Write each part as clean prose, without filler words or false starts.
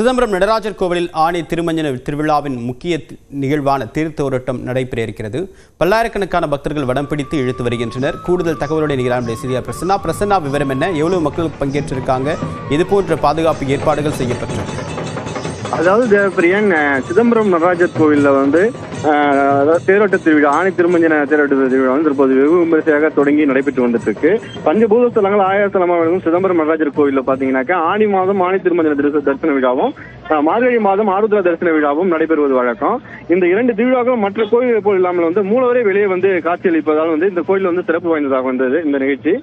சிதம்பரம் நடராஜர் கோவிலில் ஆணி திருமஞ்சன திருவிழாவின் முக்கிய நிகழ்வான தேர்தோரட்டம் நடைபெற இருக்கிறது. பல்லாயிரக்கணக்கான பக்தர்கள் வடம் பிடித்து இழுத்து வருகின்றனர். கூடுதல் தகவலுடைய நிகழ்ச்சி செய்தியாளர் பிரசன்னா விவரம் என்ன? எவ்வளவு மக்கள் பங்கேற்றிருக்காங்க? இதுபோன்ற பாதுகாப்பு ஏற்பாடுகள் செய்யப்பட்டிருக்கு. அதாவது தேவப்பிரியன், சிதம்பரம் நடராஜர் கோவிலில் தேரோட்ட திருவிழா, ஆணி திருமஞ்சன தேரோட்ட திருவிழா தற்போது வெகு விமரிசையாக தொடங்கி நடைபெற்று வந்துட்டு இருக்கு. பஞ்சபூத ஸ்தலங்கள் ஆயிரத்தலமாக சிதம்பரம் நடராஜர் கோவிலில் பாத்தீங்கன்னாக்கா ஆணி மாதம் ஆணி திருமஞ்சன தரிசன விழாவும் மார்கழி மாதம் ஆருத்ரா தரிசன விழாவும் நடைபெறுவது வழக்கம். இந்த இரண்டு திருவிழாக்களும் மற்ற கோயில் போல் இல்லாமல் மூலவரே வெளியே காட்சியளிப்பதால் இந்த கோயில் சிறப்பு வாய்ந்ததாக வந்தது இந்த நிகழ்ச்சி.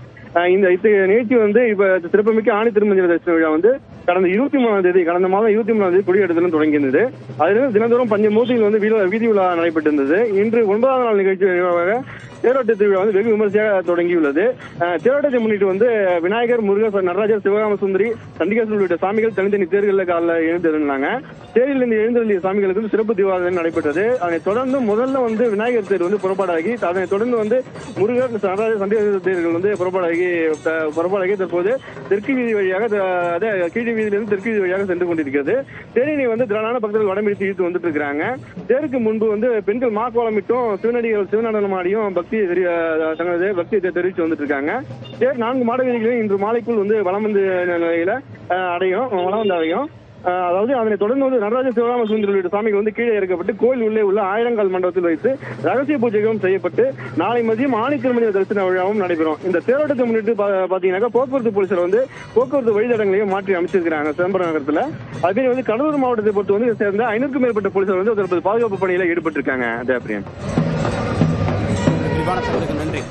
இந்த நிகழ்ச்சி இப்ப சிறப்புமிக்க ஆணி திருமஞ்சன தரிசன விழா கடந்த 23ஆம் தேதி, கடந்த மாதம் 23ஆம் தேதி கொடியேற்றத்துடன் தொடங்கியிருந்தது. அதிலிருந்து தினந்தோறும் பஞ்சமூர்த்தியில் வீதி விழா நடைபெற்றிருந்தது. இன்று 9ஆம் நாள் நிகழ்ச்சி தேரோட்ட திருவிழா வெகு விமரிசையாக தொடங்கியுள்ளது. தேரோட்டத்தை முன்னிட்டு விநாயகர், முருகர், நடராஜர், சிவகாம சுந்தரி, சண்டிகேஸ்வரர் உள்ளிட்ட சாமிகள் தனித்தனி தேர்களில் காலில் எழுந்திருந்தாங்க. தேரில் இருந்து எழுந்தருளிய சாமிகளுக்கு சிறப்பு தீபாவளி நடைபெற்றது. அதனை தொடர்ந்து முதல்ல விநாயகர் தேர் புறப்பாடாகி, அதனை தொடர்ந்து முருகர், நடராஜர், சண்டிகேஸ்வரர் தேர்கள் புறப்பாடாகி தற்போது தெற்கு வீதி வழியாக கீழ் வீதியிலிருந்து தெற்கு வீதி வழியாக சென்று கொண்டிருக்கிறது. தேரினை திரளான பக்தர்கள் வடம்பிடித்து இழுத்து வந்துட்டு இருக்கிறாங்க. தேருக்கு முன்பு பெண்கள் மாக்கோலமிட்டும் சிவநடனமாடியும் தங்களது பக்தியை தெரிவித்து வந்துட்டு இருக்காங்க. தேர் 4 மாட வீதிகளையும் இன்று மாலைக்குள் வலம் நிலையில அடையும். அதாவது அதனை தொடர்ந்து நடராஜ சிவகாம சுந்தரி சாமிகள் கீழே இறக்கப்பட்டு கோயில் உள்ளே உள்ள ஆயிரங்கால் மண்டபத்தில் வைத்து ரகசிய பூஜைகளும் செய்யப்பட்டு நாளை மதியம் ஆணி திருமஞ்சன தரிசன விழாவும் நடைபெறும். இந்த தேரோட்டத்தை முன்னிட்டு பாத்தீங்கன்னா போக்குவரத்து போலீசார் போக்குவரத்து வழித்தடங்களையும் மாற்றி அமைச்சிருக்கிறாங்க சிதம்பரம் நகரத்துல. அதே கடலூர் மாவட்டத்தை பொறுத்து சேர்ந்த 500க்கும் மேற்பட்ட போலீசார் பாதுகாப்பு பணியில ஈடுபட்டிருக்காங்க. நன்றி.